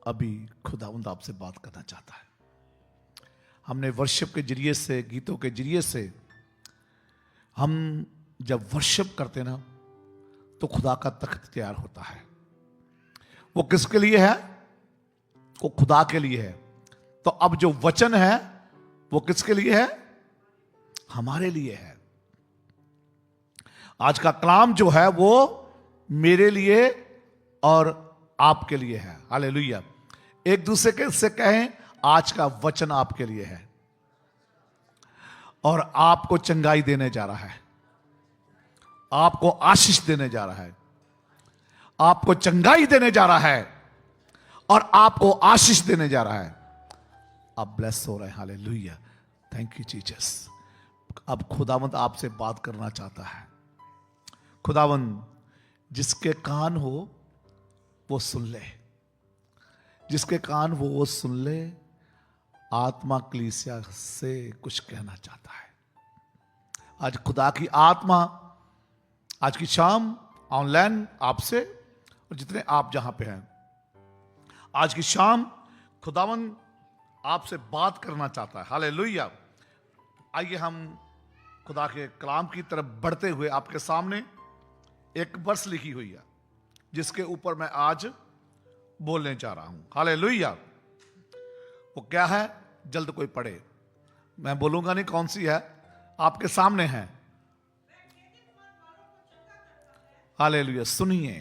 अभी खुदावंद आपसे बात करना चाहता है। हमने वर्शिप के जरिए से, गीतों के जरिए से, हम जब वर्शिप करते ना तो खुदा का तख्त तैयार होता है। वो किसके लिए है? वो खुदा के लिए है। तो अब जो वचन है वो किसके लिए है? हमारे लिए है। आज का कलाम जो है वो मेरे लिए और आपके लिए है। हालेलुया। एक दूसरे के से कहें, आज का वचन आपके लिए है और आपको चंगाई देने जा रहा है, आपको आशीष देने जा रहा है, आपको चंगाई देने जा रहा है और आपको आशीष देने जा रहा है। आप ब्लेस हो रहे हैं। हालेलुया। Thank you Jesus. अब खुदावंद आपसे बात करना चाहता है। खुदावंद, जिसके कान हो वो सुन ले, जिसके कान हो वो सुन ले। आत्मा कलीसिया से कुछ कहना चाहता है। आज खुदा की आत्मा आज की शाम ऑनलाइन आपसे और जितने आप जहां पे हैं, आज की शाम खुदावंद आपसे बात करना चाहता है। हालेलुया। आइए हम खुदा के कलाम की तरफ बढ़ते हुए आपके सामने एक वर्स लिखी हुई है जिसके ऊपर मैं आज बोलने जा रहा हूं। हालेलुया। वो क्या है? जल्द कोई पढ़े। मैं बोलूंगा नहीं कौन सी है, आपके सामने है। हालेलुया। सुनिए,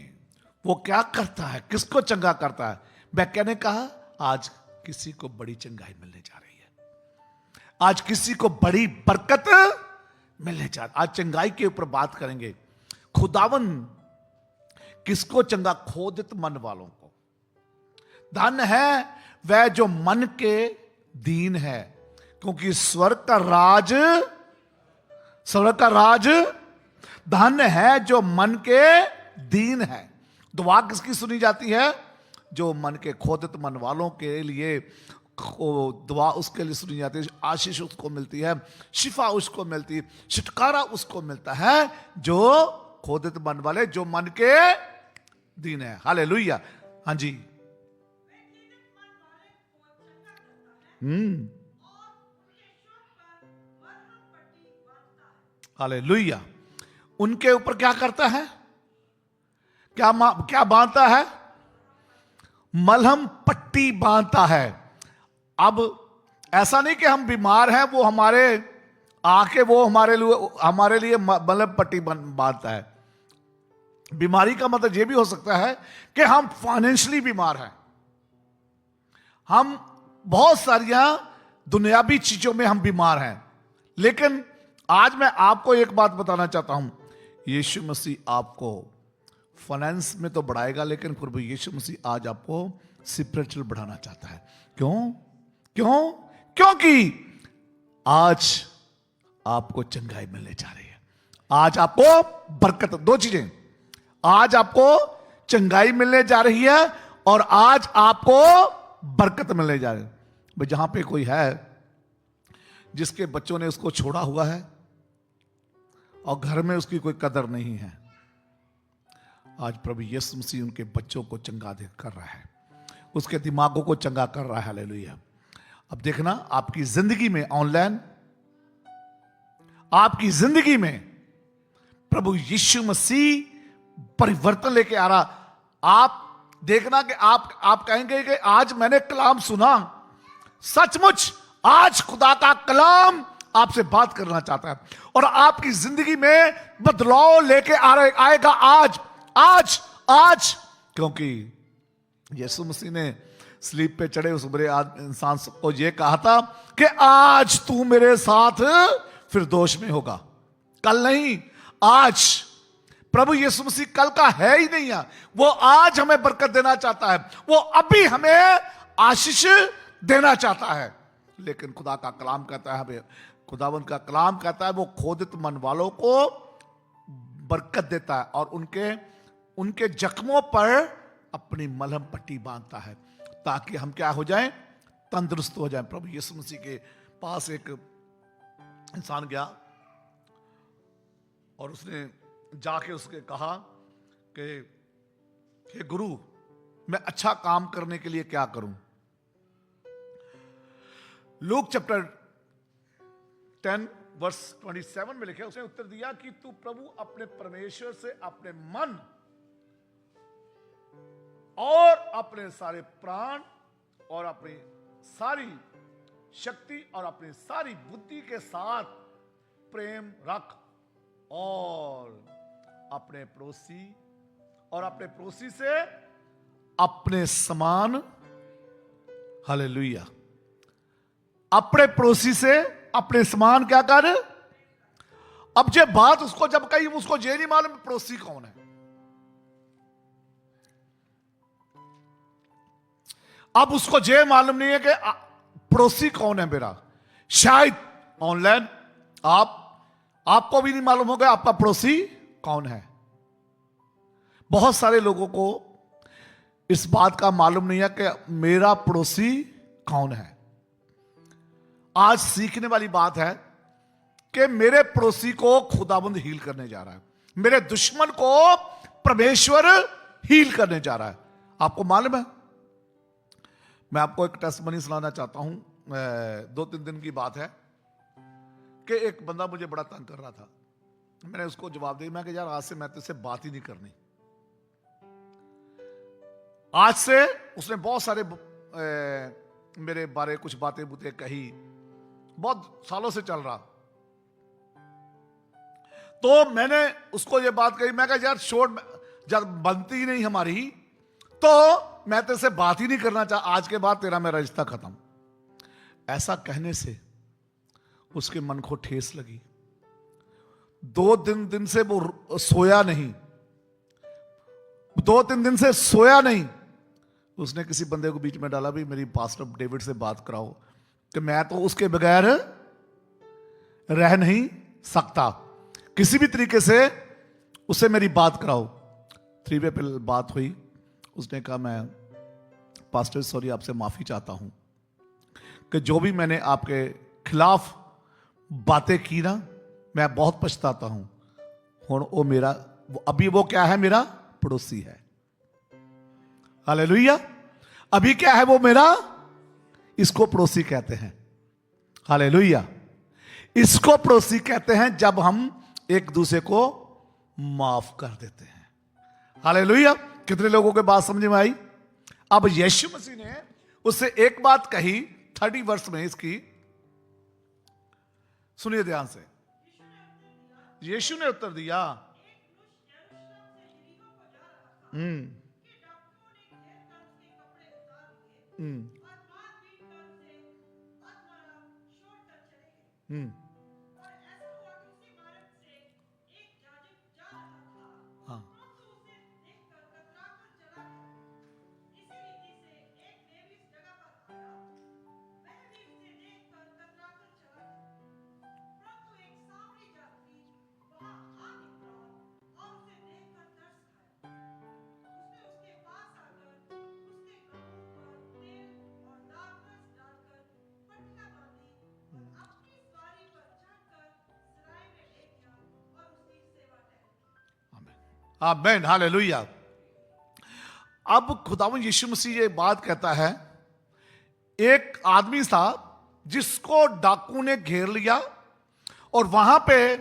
वो क्या करता है, किसको चंगा करता है। बैक्या ने कहा आज किसी को बड़ी चंगाई मिलने जा रही है, आज किसी को बड़ी बरकत मिलने जा रही। आज चंगाई के ऊपर बात करेंगे। खुदावन किसको चंगा? खोदित मन वालों को। धन्य है वह जो मन के दीन है, क्योंकि स्वर्ग का राज धन्य है जो मन के दीन है। दुआ किसकी सुनी जाती है? जो मन के खोदित मन वालों के लिए दुआ उसके लिए सुनी जाती है। आशीष उसको मिलती है, शिफा उसको मिलती है, छुटकारा उसको मिलता है जो खोदित मन वाले, जो मन के दीन है। हालेलुया। हाँ जी। हालेलुया। उनके ऊपर क्या करता है? क्या बांधता है? मलहम पट्टी बांधता है। अब ऐसा नहीं कि हम बीमार हैं, वो हमारे आके वो हमारे लिए मलहम पट्टी बांधता है। बीमारी का मतलब यह भी हो सकता है कि हम फाइनेंशियली बीमार हैं, हम बहुत सारियां दुनियावी चीजों में हम बीमार हैं। लेकिन आज मैं आपको एक बात बताना चाहता हूं, यीशु मसीह आपको फाइनेंस में तो बढ़ाएगा, लेकिन प्रभु यीशु मसीह आज आपको स्पिरिचुअल बढ़ाना चाहता है। क्योंकि आज आपको चंगाई मिलने जा रही है, आज आपको बरकत। दो चीजें, आज आपको चंगाई मिलने जा रही है और आज आपको बरकत मिलने जा रही है। भाई जहां पे कोई है जिसके बच्चों ने उसको छोड़ा हुआ है और घर में उसकी कोई कदर नहीं है, आज प्रभु यीशु मसीह उनके बच्चों को चंगा कर रहा है, उसके दिमागों को चंगा कर रहा है। हालेलुया। अब देखना आपकी जिंदगी में, ऑनलाइन आपकी जिंदगी में प्रभु यीशु मसीह परिवर्तन लेके आ रहा। आप देखना कि आप कहेंगे कि आज मैंने कलाम सुना, सचमुच आज खुदा का कलाम आपसे बात करना चाहता है और आपकी जिंदगी में बदलाव लेके आएगा आज। क्योंकि यीशु मसीह ने स्लीप पे चढ़े उस बुरे इंसान को यह कहा था कि आज तू मेरे साथ फिरदौस में होगा। कल नहीं, आज। प्रभु यीशु मसीह कल का है ही नहीं है, वो आज हमें बरकत देना चाहता है, वो अभी हमें आशीष देना चाहता है। लेकिन खुदा का कलाम कहता है, खुदावंद का कलाम कहता है वो खोदित मन वालों को बरकत देता है और उनके जख्मों पर अपनी मलहम पट्टी बांधता है ताकि हम क्या हो जाएं? तंदुरुस्त हो जाएं। प्रभु यीशु मसीह के पास एक इंसान गया और उसने जाके उसके कहा कि हे गुरु, मैं अच्छा काम करने के लिए क्या करूं? लूक चैप्टर 10 वर्स 27 में लिखा, उसने उत्तर दिया कि तू प्रभु अपने परमेश्वर से अपने मन और अपने सारे प्राण और अपनी सारी शक्ति और अपनी सारी बुद्धि के साथ प्रेम रख, और अपने पड़ोसी से अपने समान, हालेलुया, अपने पड़ोसी से अपने समान क्या कर। अब जब बात उसको जब कही, उसको ये नहीं मालूम पड़ोसी कौन है। अब उसको ये मालूम नहीं है कि पड़ोसी कौन है मेरा। शायद ऑनलाइन आपको भी नहीं मालूम होगा आपका पड़ोसी कौन है। बहुत सारे लोगों को इस बात का मालूम नहीं है कि मेरा पड़ोसी कौन है। आज सीखने वाली बात है कि मेरे पड़ोसी को खुदाबंद हील करने जा रहा है, मेरे दुश्मन को परमेश्वर हील करने जा रहा है। आपको मालूम है, मैं आपको एक टेस्टमनी सुनाना चाहता हूं। 2-3 दिन की बात है कि एक बंदा मुझे बड़ा तंग कर रहा था। मैंने उसको जवाब दिया, मैं कि यार आज से मैं तुझसे बात ही नहीं करनी। आज से उसने बहुत सारे मेरे बारे कुछ बातें बुतें कही, बहुत सालों से चल रहा। तो मैंने उसको ये बात कही, मैं कहा यार छोड़, जब बनती ही नहीं हमारी तो मैं तेरे से बात ही नहीं करना चाह, आज के बाद तेरा मेरा रिश्ता खत्म। ऐसा कहने से उसके मन को ठेस लगी। 2 दिन से वो सोया नहीं, 2-3 दिन से सोया नहीं। उसने किसी बंदे को बीच में डाला, भी मेरी पास्टर डेविड से बात कराओ कि मैं तो उसके बगैर रह नहीं सकता, किसी भी तरीके से उससे मेरी बात कराओ। 3 वे पे बात हुई। उसने कहा मैं पास्टर सॉरी, आपसे माफी चाहता हूं कि जो भी मैंने आपके खिलाफ बातें की ना, मैं बहुत पछताता हूं। वो मेरा अभी वो क्या है, मेरा पड़ोसी है। हालेलुया। अभी क्या है, वो मेरा, इसको पड़ोसी कहते हैं। हालेलुया। इसको पड़ोसी कहते हैं जब हम एक दूसरे को माफ कर देते हैं। हालेलुया। कितने लोगों के बात समझ में आई? अब यीशु मसीह ने उससे एक बात कही 30 वर्ष में इसकी, सुनिए ध्यान से। यीशु ने उत्तर दिया, हाँ, आमीन, हालेलुया। अब खुदावंद यीशु मसीह ये बात कहता है, एक आदमी था जिसको डाकू ने घेर लिया, और वहां पे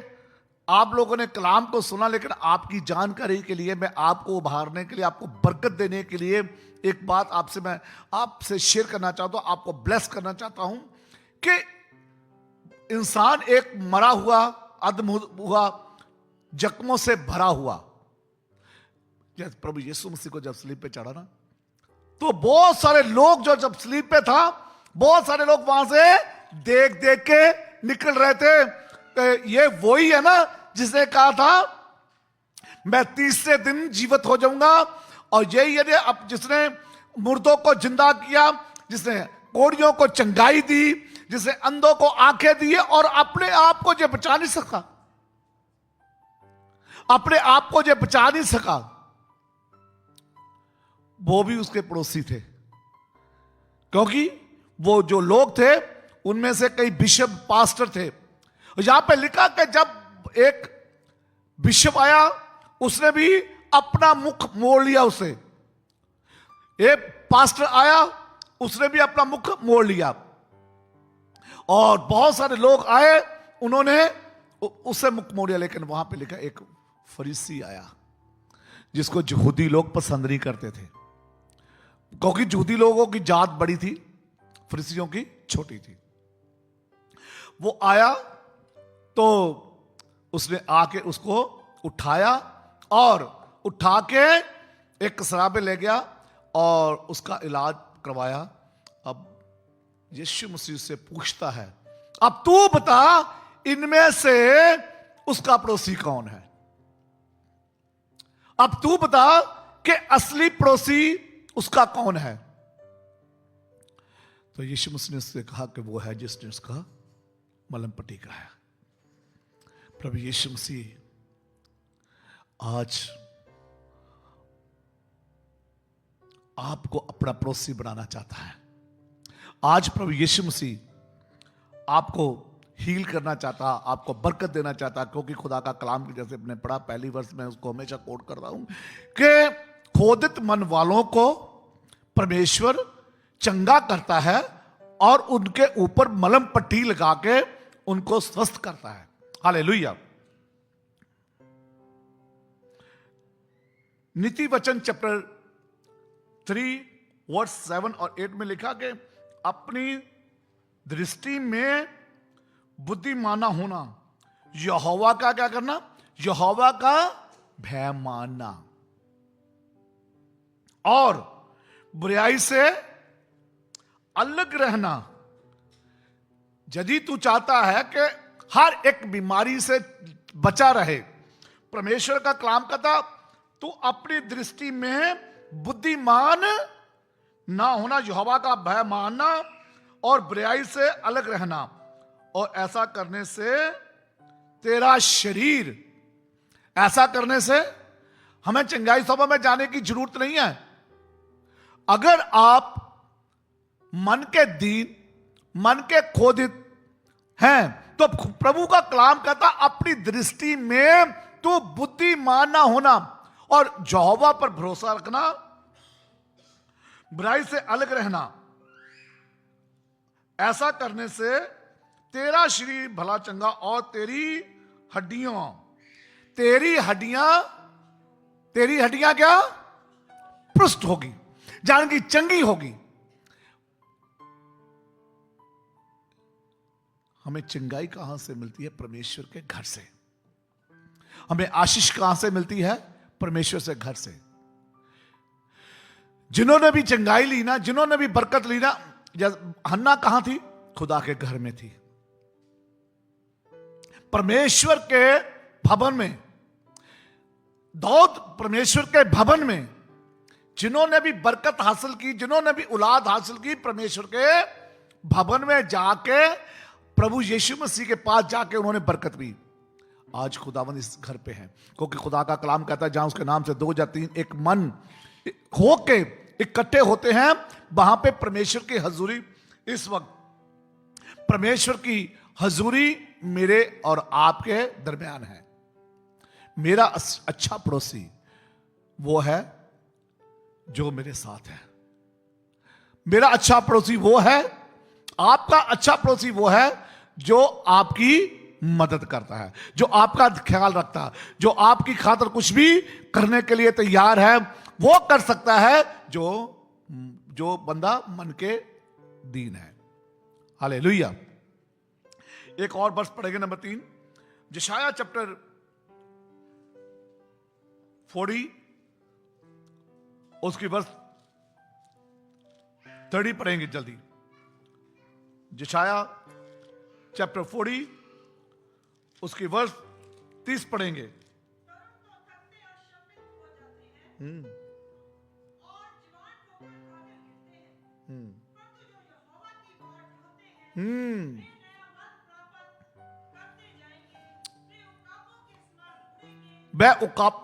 आप लोगों ने कलाम को सुना, लेकिन आपकी जानकारी के लिए, मैं आपको उभारने के लिए, आपको बरकत देने के लिए एक बात मैं आपसे शेयर करना चाहता हूं, आपको ब्लेस करना चाहता हूं कि इंसान एक मरा हुआ, अधम हुआ, जख्मों से भरा हुआ, जब प्रभु यीशु मसीह को जब स्लीप पे चढ़ा ना, तो बहुत सारे लोग जो जब स्लीप पे था, बहुत सारे लोग वहां से देख देख के निकल रहे थे। ये वही है ना जिसने कहा था मैं 30 दिन जीवित हो जाऊंगा, और यही है अब जिसने मुर्दों को जिंदा किया, जिसने कोढ़ियों को चंगाई दी, जिसने अंधों को आंखें दी, और अपने आप को जो बचा नहीं सका, अपने आप को जो बचा नहीं सका, वो भी उसके पड़ोसी थे। क्योंकि वो जो लोग थे उनमें से कई बिशप पास्टर थे। यहां पे लिखा कि जब एक बिशप आया, उसने भी अपना मुख मोड़ लिया उसे। एक पास्टर आया, उसने भी अपना मुख मोड़ लिया, और बहुत सारे लोग आए, उन्होंने उससे मुख मोड़ लिया। लेकिन वहां पे लिखा एक फरीसी आया जिसको यहूदी लोग पसंद नहीं करते थे, क्योंकि यहूदी लोगों की जात बड़ी थी, फरीसियों की छोटी थी। वो आया तो उसने आके उसको उठाया और उठा के एक कसरा पे ले गया और उसका इलाज करवाया। अब यीशु मसीह से पूछता है, अब तू बता इनमें से उसका पड़ोसी कौन है? अब तू बता कि असली पड़ोसी उसका कौन है? तो यीशु मसीह ने उससे कहा कि वो है जिसने उसका मलम पट्टी कराया। प्रभु यीशु मसीह आज आपको अपना पड़ोसी बनाना चाहता है। आज प्रभु यीशु मसीह आपको हील करना चाहता, आपको बरकत देना चाहता, क्योंकि खुदा का कलाम की जैसे अपने पढ़ा पहली वर्ष में उसको हमेशा कोट करता हूं कि खोदित मन वालों को परमेश्वर चंगा करता है और उनके ऊपर मलम पट्टी लगा के उनको स्वस्थ करता है। हालेलुया। नीति वचन चैप्टर 3 वर्स 7 और 8 में लिखा कि अपनी दृष्टि में बुद्धिमाना होना, यहोवा का क्या करना? यहोवा का भय मानना और बुराई से अलग रहना। यदि तू चाहता है कि हर एक बीमारी से बचा रहे, परमेश्वर का कलाम कहता तू अपनी दृष्टि में बुद्धिमान ना होना, यहोवा का भय मानना और बुराई से अलग रहना, और ऐसा करने से तेरा शरीर, ऐसा करने से हमें चंगाई सभा में जाने की जरूरत नहीं है। अगर आप मन के दीन, मन के खोदित हैं, तो प्रभु का कलाम कहता अपनी दृष्टि में तू बुद्धिमान ना होना और यहोवा पर भरोसा रखना, बुराई से अलग रहना। ऐसा करने से तेरा शरीर भला चंगा और तेरी हड्डियां क्या? पुष्ट होगी, जान की चंगी होगी। हमें चंगाई कहां से मिलती है? परमेश्वर के घर से। हमें आशीष कहां से मिलती है? परमेश्वर से, घर से। जिन्होंने भी चंगाई ली ना, जिन्होंने भी बरकत ली ना, हन्ना कहां थी? खुदा के घर में थी, परमेश्वर के भवन में। दाऊद परमेश्वर के भवन में, जिन्होंने भी बरकत हासिल की, जिन्होंने भी औलाद हासिल की, परमेश्वर के भवन में जाके, प्रभु यीशु मसीह के पास जाके उन्होंने बरकत ली। आज खुदावन इस घर पे है, क्योंकि खुदा का कलाम कहता है जहां उसके नाम से 2 या 3 एक मन होके इकट्ठे होते हैं, वहां पे परमेश्वर की हजूरी। इस वक्त परमेश्वर की हजूरी मेरे और आपके दरमियान है। मेरा अच्छा पड़ोसी वो है जो मेरे साथ है। मेरा अच्छा पड़ोसी वो है, आपका अच्छा पड़ोसी वो है जो आपकी मदद करता है, जो आपका ख्याल रखता है, जो आपकी खातिर कुछ भी करने के लिए तैयार है। वो कर सकता है जो बंदा मन के दीन है। हालेलुया। एक और वर्ष पढ़ेंगे, नंबर 3, यशायाह चैप्टर 40 उसकी वर्ष 30 पढ़ेंगे जल्दी। यशायाह चैप्टर 40 उसकी वर्ष 30 पढ़ेंगे।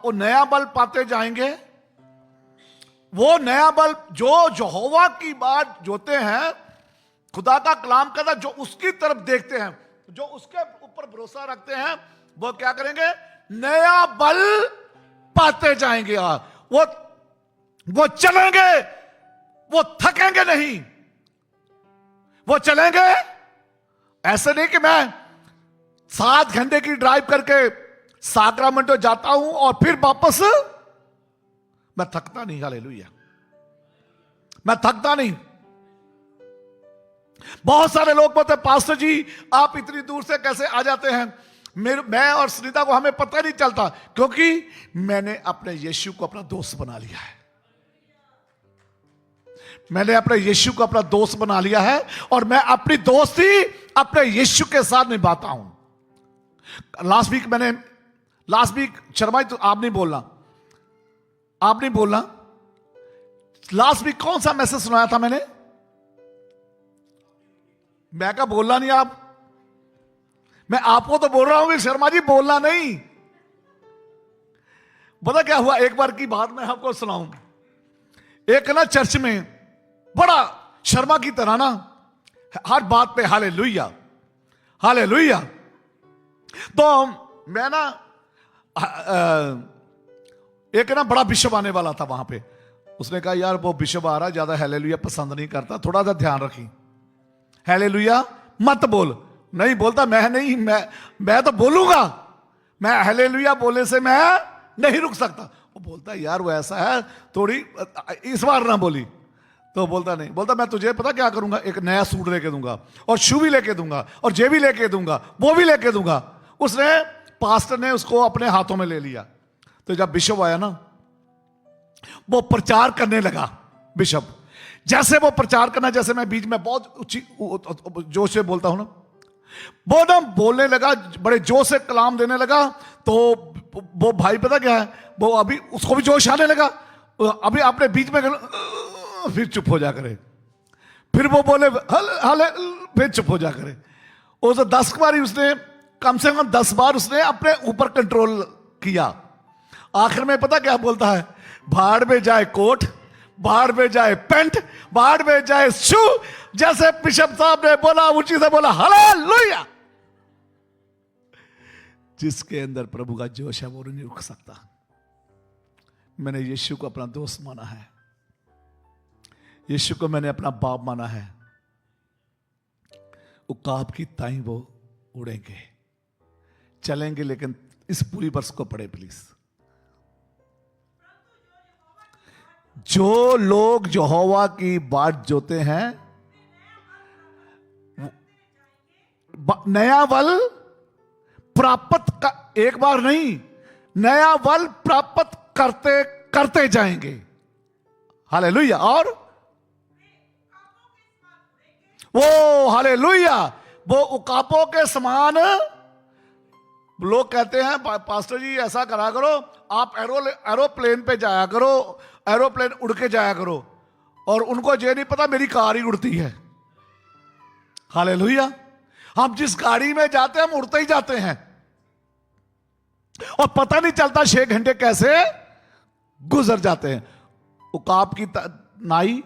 वो नया बल पाते जाएंगे। वो नया बल जो यहोवा की बात जोते हैं, खुदा का कलाम कहता, जो उसकी तरफ देखते हैं, जो उसके ऊपर भरोसा रखते हैं, वो क्या करेंगे? नया बल पाते जाएंगे। वो चलेंगे वो थकेंगे नहीं, वो चलेंगे। ऐसे नहीं कि मैं 7 घंटे की ड्राइव करके साक्रामेंटो जाता हूं और फिर वापस, मैं थकता नहीं। हालेलुया, मैं थकता नहीं। बहुत सारे लोग बोलते हैं पास्टर जी आप इतनी दूर से कैसे आ जाते हैं। मैं और सुनीता को हमें पता नहीं चलता, क्योंकि मैंने अपने यीशु को अपना दोस्त बना लिया है। मैंने अपने यीशु को अपना दोस्त बना लिया है और मैं अपनी दोस्ती अपने यीशु के साथ निभाता हूं। लास्ट वीक शर्मा तो आप नहीं बोलना, आप नहीं बोलना। लास्ट वीक कौन सा मैसेज सुनाया था मैंने? मैं क्या बोलना नहीं आप? मैं आपको तो बोल रहा हूं कि शर्मा जी बोलना नहीं। पता क्या हुआ, एक बार की बात मैं आपको सुनाऊं। एक ना चर्च में बड़ा शर्मा की तरह ना हर बात पे हालेलुया हालेलुया। तो मैं ना एक ना बड़ा बिशप आने वाला था वहां पे। उसने कहा यार वो बिशप आ रहा, ज्यादा हालेलुया पसंद नहीं करता, थोड़ा सा ध्यान रखी, हालेलुया मत बोल। नहीं बोलता, मैं तो बोलूंगा, मैं हालेलुया बोले से मैं नहीं रुक सकता। वो बोलता यार वो ऐसा है, थोड़ी इस बार ना बोली। तो बोलता नहीं, बोलता मैं तुझे पता क्या करूंगा, एक नया सूट लेके दूंगा और शू भी लेके दूंगा और जे भी लेके दूंगा, वो भी लेके दूंगा। उसने पास्टर ने उसको अपने हाथों में ले लिया। तो जब बिशप आया ना, वो प्रचार करने लगा। बिशप जैसे वो प्रचार करना, जैसे मैं बीच में बहुत ऊंची जोश से बोलता हूं ना, वो ना बोलने लगा, बड़े जोश से कलाम देने लगा। तो वो भाई पता क्या है, वो अभी उसको भी जोश आने लगा। अभी अपने बीच में फिर चुप हो जा करे, फिर वो बोले हल फिर चुप हो जा करे। उस 10 बार ही उसने, कम से कम 10 बार उसने अपने ऊपर कंट्रोल किया। आखिर में पता क्या बोलता है, भाड़ में जाए कोट, भाड़ में जाए पेंट, भाड़ में जाए शू। जैसे बिशप साहब ने बोला, ऊंची से बोला हालेलुया। जिसके अंदर प्रभु का जोश है वो नहीं रुक सकता। मैंने यीशु को अपना दोस्त माना है, यीशु को मैंने अपना बाप माना है। उकाब की ताई वो उड़ेंगे, चलेंगे, लेकिन इस पूरी वर्ष को पढ़े प्लीज। जो लोग यहोवा की बाट जोते हैं नया बल प्राप्त का, एक बार नहीं, नया बल प्राप्त करते करते जाएंगे। हालेलुया। और वो हालेलुया, वो उकापों के समान। लोग कहते हैं पास्टर जी ऐसा करा करो, आप एरोप्लेन पे जाया करो, एरोप्लेन उड़ के जाया करो। और उनको ये नहीं पता मेरी कार ही उड़ती है। हालेलुया। हम जिस गाड़ी में जाते हैं हम उड़ते ही जाते हैं और पता नहीं चलता 6 घंटे कैसे गुजर जाते हैं। उकाब की नाई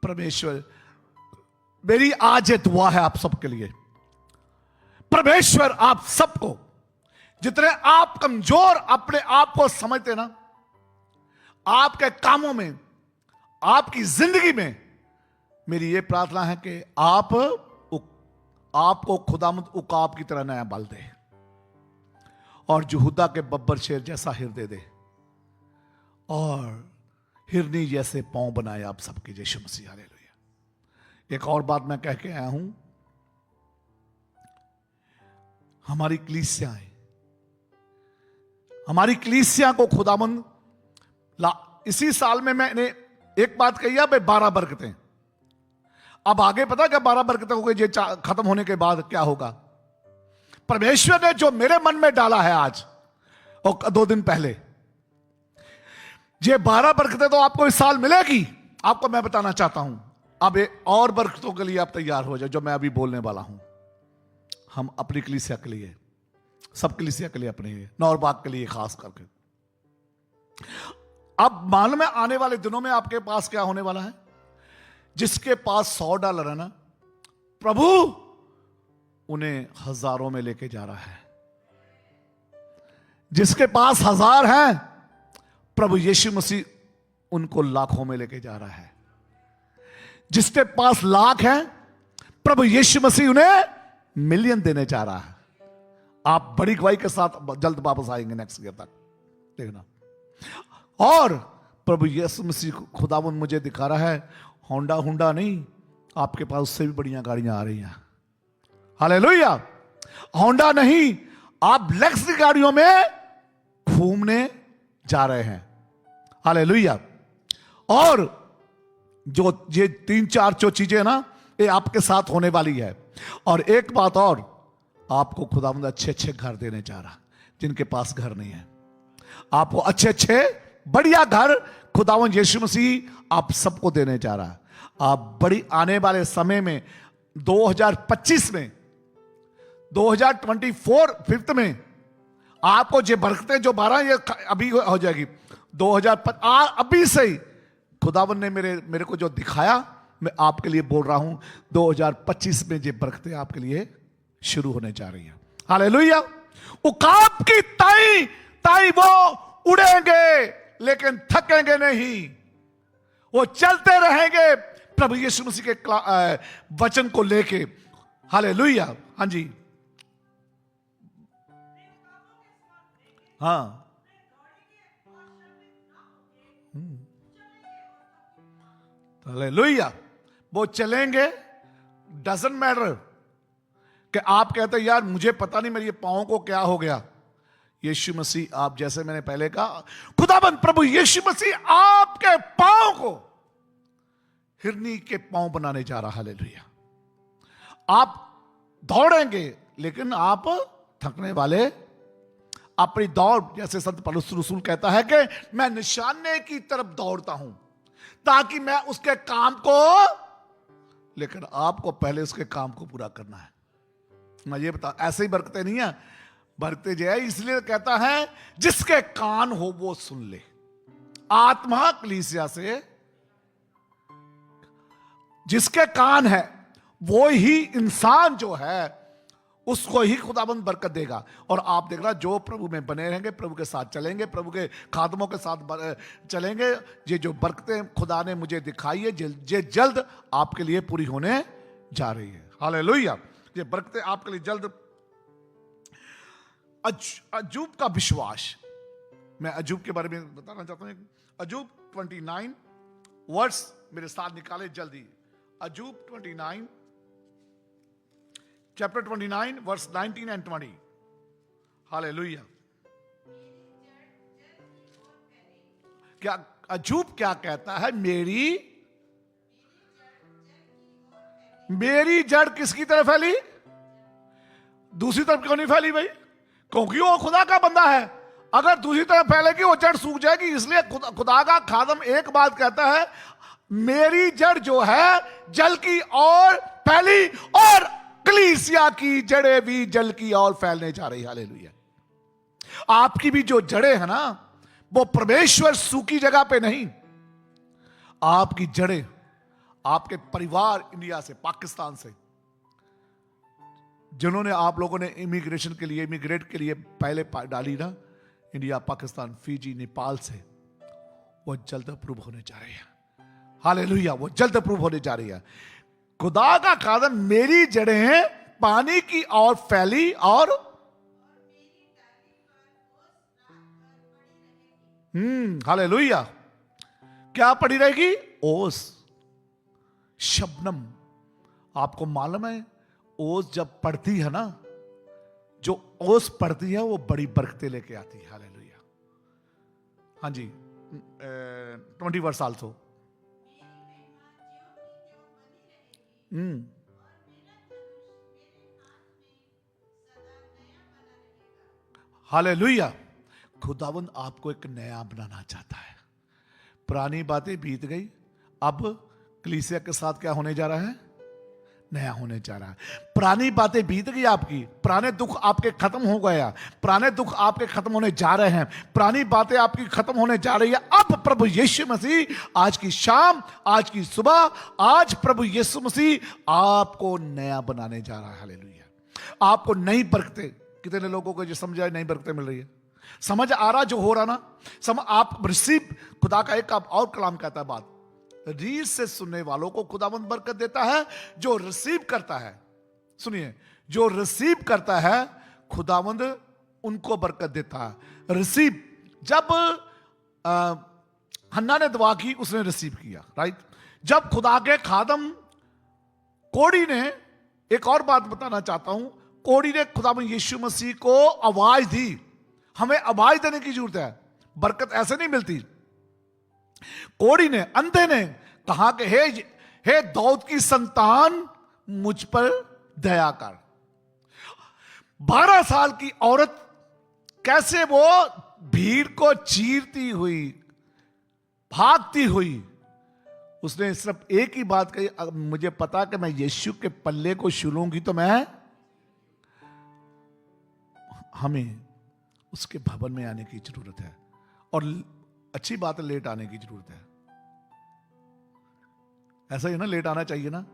परमेश्वर। मेरी आज ये दुआ है आप सबके लिए, परमेश्वर आप सबको, जितने आप कमजोर अपने आप को समझते ना, आपके कामों में, आपकी जिंदगी में, मेरी ये प्रार्थना है कि आपको खुदामद उकाब की तरह नया बल दे और यहूदा के बब्बर शेर जैसा हृदय दे और हिरनी जैसे पांव बनाए आप सबके। यीशु मसीह। हालेलुया। एक और बात मैं कह के आया हूं, हमारी कलीसियाएं, हमारी कलीसिया को खुदामंद इसी साल में मैंने एक बात कही है भाई, 12 बरकतें। अब आगे पता क्या 12 बरकतें हो गई, ये खत्म होने के बाद क्या होगा। परमेश्वर ने जो मेरे मन में डाला है आज और 2 दिन पहले, ये 12 बरकतें तो आपको इस साल मिलेगी। आपको मैं बताना चाहता हूं, अब और बरकतों के लिए आप तैयार हो जाए, जो मैं अभी बोलने वाला हूं। हम अपनी कलीसिया के लिए, सब कलीसिया के लिए, अपने नौरबाग के लिए खास करके। अब मालूम है आने वाले दिनों में आपके पास क्या होने वाला है। जिसके पास $100 है ना, प्रभु उन्हें हजारों में लेके जा रहा है। जिसके पास 1000 हैं, प्रभु यीशु मसीह उनको लाखों में लेके जा रहा है। जिसके पास लाख है, प्रभु यीशु मसीह उन्हें मिलियन देने जा रहा है। आप बड़ी गवाही के साथ जल्द वापस आएंगे नेक्स्ट ईयर तक, देखना। और प्रभु यीशु मसीह खुदावंद मुझे दिखा रहा है, होंडा हुंडा नहीं, आपके पास उससे भी बढ़िया गाड़ियां आ रही हैं। हालेलुया। होंडा नहीं, आप लग्जरी गाड़ियों में घूमने जा रहे हैं। हालेलुया। और जो ये 3-4 जो चीजें ना, ये आपके साथ होने वाली है। और एक बात और, आपको खुदावंद अच्छे अच्छे घर देने जा रहा, जिनके पास घर नहीं है, आपको अच्छे अच्छे बढ़िया घर खुदावंद यीशु मसीह आप सबको देने जा रहा है। आप बड़ी आने वाले समय में 2025 में 2024 फिफ्थ में आपको जो बरकतें जो 12 ये अभी हो जाएगी 2025 अभी से ही खुदावन ने मेरे को जो दिखाया, मैं आपके लिए बोल रहा हूं 2025 में ये बरकतें आपके लिए शुरू होने जा रही है। हालेलुया। उकाब की ताई ताई वो उड़ेंगे लेकिन थकेंगे नहीं, वो चलते रहेंगे प्रभु यीशु मसीह के वचन को लेके। हालेलुया। हाँ जी, हाँ, हालेलुया। वो चलेंगे, डजंट मैटर कि आप कहते हैं यार मुझे पता नहीं मेरे पांव को क्या हो गया। यीशु मसीह, आप जैसे मैंने पहले कहा, खुदाबंद प्रभु यीशु मसीह आपके पांव को हिरनी के पांव बनाने जा रहा। हालेलुया। आप दौड़ेंगे लेकिन आप थकने वाले, अपनी दौड़, जैसे संत पौलुस रसूल कहता है कि मैं निशाने की तरफ दौड़ता हूं ताकि मैं उसके काम को, लेकिन आपको पहले उसके काम को पूरा करना है। मैं ये बता, ऐसे ही बरकते नहीं है, बरकते जो है इसलिए कहता है जिसके कान हो वो सुन ले। आत्मा कलीसिया से, जिसके कान है वो ही इंसान जो है उसको ही खुदाबंद बरकत देगा। और आप देखना, जो प्रभु में बने रहेंगे, प्रभु के साथ चलेंगे, प्रभु के खादमों के साथ चलेंगे, ये जो बरकतें खुदा ने मुझे दिखाई है ये जल्द आपके लिए पूरी होने जा रही है। हालेलुया। ये बरकतें आपके लिए जल्द। अजूब का विश्वास, मैं अजूब के बारे में बताना चाहता हूं। अजूब 29 वर्ड्स मेरे साथ निकाले जल्दी। अजूब 29 chapter 29 verse 19 and 20। हालेलुया। क्या अजूब क्या कहता है? मेरी जड़ किसकी तरफ फैली? दूसरी तरफ क्यों नहीं फैली भाई? क्योंकि वो खुदा का बंदा है। अगर दूसरी तरफ फैलेगी वो जड़ सूख जाएगी। इसलिए खुदा का खादम एक बात कहता है, मेरी जड़ जो है जल की ओर फैली और कलीसिया की जड़ें भी जल की ओर फैलने जा रही। हालेलुया। आपकी भी जो जड़ें हैं ना, वो परमेश्वर सूखी जगह पे नहीं, आपकी जड़ें, आपके परिवार इंडिया से, पाकिस्तान से, जिन्होंने आप लोगों ने इमिग्रेशन के लिए, इमिग्रेट के लिए पहले डाली ना, इंडिया, पाकिस्तान, फिजी, नेपाल से, वो जल्द अप्रूव होने जा रही है। हालेलुया। वो जल्द अप्रूव होने जा रही है। खुदा का कदम, मेरी जड़ें पानी की ओर फैली और हालेलुया। क्या पड़ी रहेगी? ओस, शबनम। आपको मालूम है ओस जब पड़ती है ना, जो ओस पड़ती है वो बड़ी बरकतें लेके आती है। हालेलुया। हाँ जी, 20 वर्ष आल्सो। हालेलुया। खुदावंद आपको एक नया बनाना चाहता है। पुरानी बातें बीत गई, अब कलीसिया के साथ क्या होने जा रहा है? नया होने जा रहा है। पुरानी बातें बीत गई आपकी, पुराने दुख आपके खत्म हो गया, पुराने दुख आपके खत्म होने जा रहे हैं, पुरानी बातें आपकी खत्म होने जा रही है। अब प्रभु यीशु मसीह आज की शाम, आज की सुबह, आज प्रभु यीशु मसीह आपको नया बनाने जा रहा है। हालेलुया। आपको नई बरकतें, कितने लोगों को जो समझ आए नई बरकतें मिल रही है? समझ आ रहा जो हो रहा ना? आप रिसीव, खुदा का एक और कलाम कहता है बात, रीढ़ से सुनने वालों को खुदावंद बरकत देता है। जो रिसीव करता है, सुनिए, जो रिसीव करता है खुदावंद उनको बरकत देता है। रिसीव, जब हन्ना ने दुआ की, उसने रिसीव किया, राइट। जब खुदा के खादम कोड़ी ने, एक और बात बताना चाहता हूं, कोड़ी ने खुदावंद यीशु मसीह को आवाज दी। हमें आवाज देने की जरूरत है, बरकत ऐसे नहीं मिलती। कोड़ी ने, अंधे ने कहा कि हे दाऊद की संतान, मुझ पर दया कर। 12 साल की औरत कैसे वो भीड़ को चीरती हुई, भागती हुई, उसने सिर्फ एक ही बात कही, मुझे पता कि मैं यीशु के पल्ले को छूलूंगी तो मैं, हमें उसके भवन में आने की जरूरत है। और अच्छी बात है, लेट आने की जरूरत है। ऐसा ही ना, लेट आना चाहिए ना।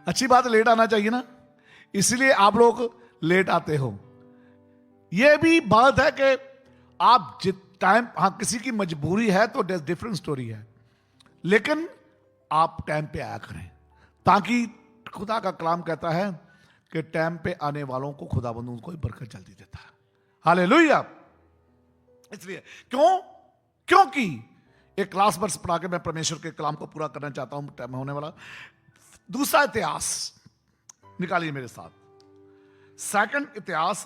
अच्छी बात है, लेट आना चाहिए ना, इसलिए आप लोग लेट आते हो। यह भी बात है कि आप जित टाइम, हाँ किसी की मजबूरी है तो डिफरेंट स्टोरी है, लेकिन आप टाइम पे आया करें, ताकि खुदा का कलाम कहता है कि टाइम पे आने वालों को खुदाबंद उनको बरकत जल्दी देता है। हालेलुया। इसलिए क्योंकि एक क्लास वर्स पढ़ा के मैं परमेश्वर के कलाम को पूरा करना चाहता हूं, टाइम होने वाला। दूसरा इतिहास निकालिए मेरे साथ, सेकंड इतिहास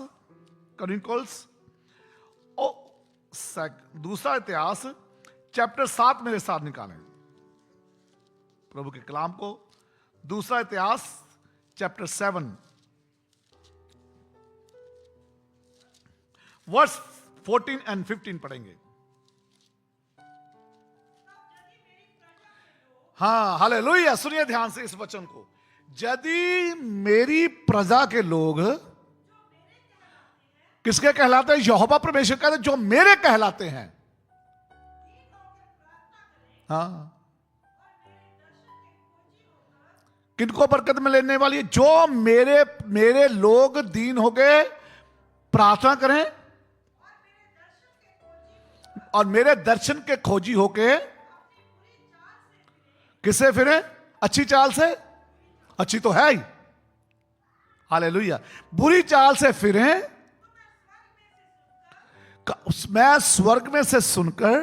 क्रॉनिकल्स, दूसरा इतिहास चैप्टर 7 मेरे साथ निकालें प्रभु के कलाम को। दूसरा इतिहास चैप्टर 7 वर्स 14 और 15 पढ़ेंगे। हाँ, हालेलुया। सुनिए ध्यान से इस वचन को। यदि मेरी प्रजा के लोग, किसके कहलाते हैं? यहोवा परमेश्वर कहते हैं जो मेरे कहलाते हैं। हाँ, किनको बरकत में लेने वाली है? जो मेरे लोग दीन हो गए, प्रार्थना करें और मेरे दर्शन के खोजी होके किसे फिरे? अच्छी चाल से, अच्छी तो है ही, हालेलुया। बुरी चाल से फिरें, मैं स्वर्ग में से सुनकर,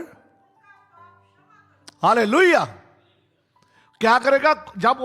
हालेलुया। क्या करेगा? जब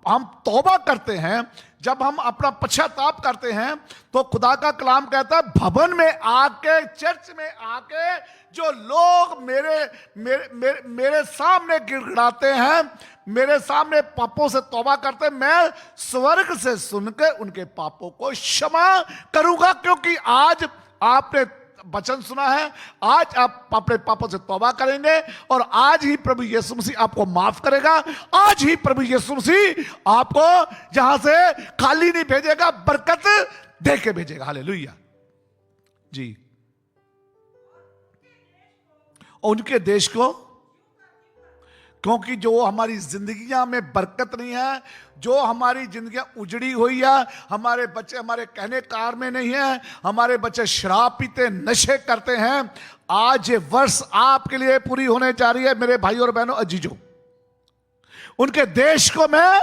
हम तौबा करते हैं, जब हम अपना पश्चाताप करते हैं, तो खुदा का कलाम कहता है भवन में आके, चर्च में आके जो लोग मेरे सामने गिड़गिड़ाते हैं, मेरे सामने पापों से तौबा करते हैं, मैं स्वर्ग से सुनकर उनके पापों को क्षमा करूंगा। क्योंकि आज आपने वचन सुना है, आज आप अपने पापों से तौबा करेंगे और आज ही प्रभु यीशु मसीह आपको माफ करेगा। आज ही प्रभु यीशु मसीह आपको जहां से खाली नहीं भेजेगा, बरकत दे के भेजेगा। हालेलुया जी। उनके देश को, क्योंकि जो हमारी जिंदगियां में बरकत नहीं है, जो हमारी जिंदगियां उजड़ी हुई है, हमारे बच्चे हमारे कहने कार में नहीं है, हमारे बच्चे शराब पीते, नशे करते हैं, आज ये वर्ष आपके लिए पूरी होने जा रही है मेरे भाई और बहनों, अजीजों। उनके देश को मैं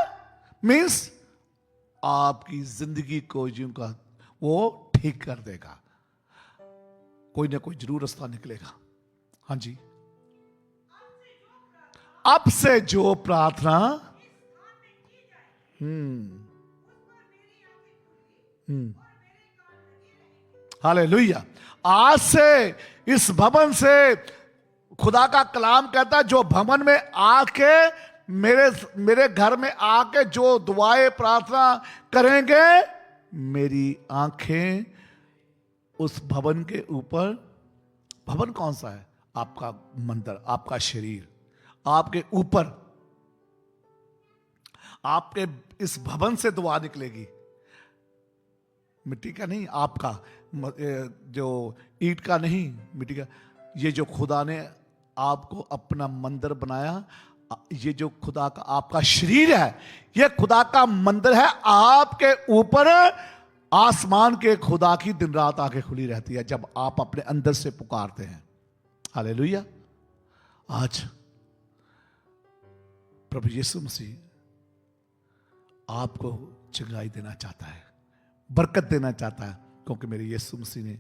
मीन्स आपकी जिंदगी को जिनका वो ठीक कर देगा। कोई ना कोई जरूर रास्ता निकलेगा। हाँ जी। अब से जो प्रार्थना हालेलुया, आज से इस भवन से खुदा का कलाम कहता है जो भवन में आके मेरे घर में आके जो दुआएं प्रार्थना करेंगे, मेरी आंखें उस भवन के ऊपर। भवन कौन सा है? आपका मंदिर, आपका शरीर, आपके ऊपर, आपके इस भवन से दुआ निकलेगी। मिट्टी का नहीं, आपका, जो ईंट का नहीं, मिट्टी का। ये जो खुदा ने आपको अपना मंदिर बनाया, ये जो खुदा का आपका शरीर है, ये खुदा का मंदिर है। आपके ऊपर आसमान के खुदा की दिन रात आंखें खुली रहती है जब आप अपने अंदर से पुकारते हैं। हालेलुया। आज प्रभु यीशु मसीह आपको चंगाई देना चाहता है, बरकत देना चाहता है, क्योंकि मेरे यीशु मसीह ने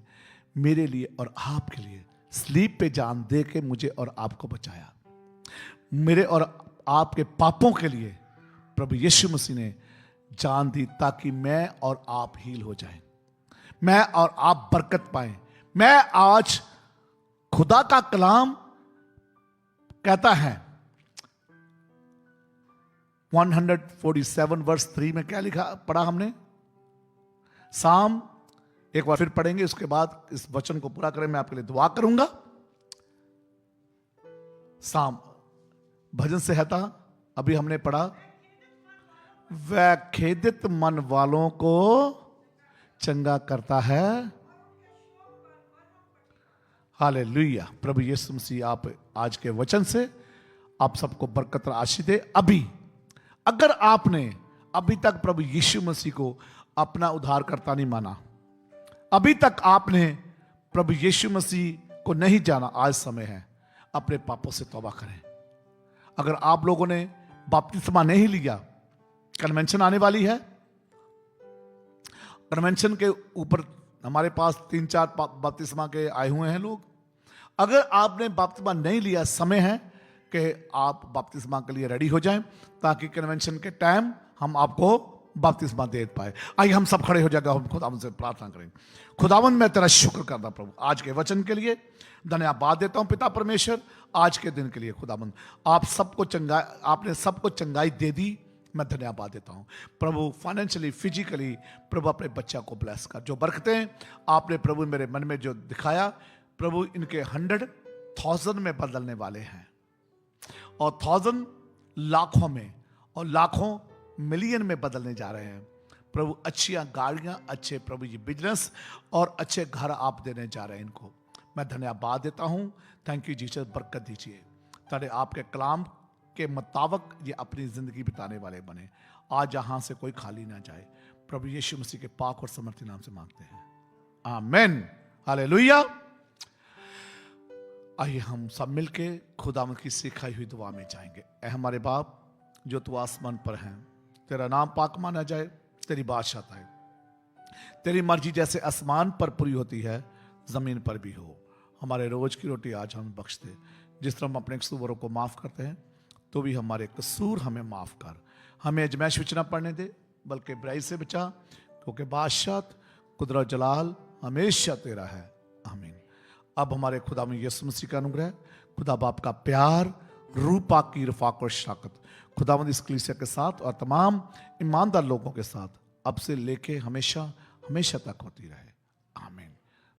मेरे लिए और आपके लिए स्लीप पे जान दे के मुझे और आपको बचाया। मेरे और आपके पापों के लिए प्रभु यीशु मसीह ने जान दी ताकि मैं और आप हील हो जाएं, मैं और आप बरकत पाएं। मैं आज खुदा का कलाम कहता है 147 वर्स 3 में क्या लिखा पढ़ा हमने? साम एक बार फिर पढ़ेंगे, उसके बाद इस वचन को पूरा करें, मैं आपके लिए दुआ करूंगा। साम भजन से था, अभी हमने पढ़ा, वह खेदित मन वालों को चंगा करता है। हालेलुया। प्रभु यीशु मसीह आप आज के वचन से आप सबको बरकत और आशीष दे। अभी अगर आपने अभी तक प्रभु यीशु मसीह को अपना उद्धारकर्ता नहीं माना, अभी तक आपने प्रभु यीशु मसीह को नहीं जाना, आज समय है अपने पापों से तौबा करें। अगर आप लोगों ने बपतिस्मा नहीं लिया, कन्वेंशन आने वाली है, कन्वेंशन के ऊपर हमारे पास 3-4 बपतिस्मा के आए हुए हैं लोग। अगर आपने बपतिस्मा नहीं लिया, समय है कि आप बपतिस्मा के लिए रेडी हो जाएं, ताकि कन्वेंशन के टाइम हम आपको बपतिस्मा दे पाए। आइए हम सब खड़े हो जाएगा, हम खुदावंद से प्रार्थना करें। खुदावंद मैं तेरा शुक्र करता प्रभु आज के वचन के लिए, धन्यवाद देता हूं पिता परमेश्वर आज के दिन के लिए। खुदावंद आप सबको चंगाई, आपने सबको चंगाई दे दी, मैं धन्यवाद देता हूं प्रभु। फाइनेंशियली, फिजिकली प्रभु अपने बच्चा को ब्लेस कर। जो बरकतें आपने प्रभु मेरे मन में जो दिखाया प्रभु, इनके 100,000 में बदलने वाले हैं, और 1000 लाखों में, और लाखों मिलियन में बदलने जा रहे हैं प्रभु। अच्छी गाड़ियां, अच्छे प्रभु ये बिजनेस और अच्छे घर आप देने जा रहे हैं इनको, मैं धन्यवाद देता हूं। थैंक यू जीसस, बरकत दीजिए ताकि आपके कलाम के मुताबिक ये अपनी जिंदगी बिताने वाले बने। आज यहां से कोई खाली ना जाए, प्रभु यीशु मसीह के पाक और समर्थी नाम से मांगते हैं, आमीन, हालेलुया। आइए हम सब मिलके खुदावंद की सिखाई हुई दुआ में जाएंगे। ऐ हमारे बाप जो तू आसमान पर है, तेरा नाम पाक माना जाए, तेरी बादशाह आए, तेरी मर्जी जैसे आसमान पर पूरी होती है जमीन पर भी हो। हमारे रोज की रोटी आज हमें बख्श दे, जिस तरह हम अपने कसूरों को माफ करते हैं, तो भी हमारे कसूर हमें माफ कर। हमें अजमैश विच न पड़ने दे, बल्कि बुराई से बचा, क्योंकि बादशाह, कुदरत, जलाल हमेशा तेरा है, आमीन। अब हमारे खुदा में यीशु मसीह का अनुग्रह, खुदा बाप का प्यार, रूह पाक की रफ़ाक़त और शफ़क़त खुदावंद इस कलीसिया के साथ और तमाम ईमानदार लोगों के साथ अब से लेके हमेशा हमेशा तक होती रहे, आमीन।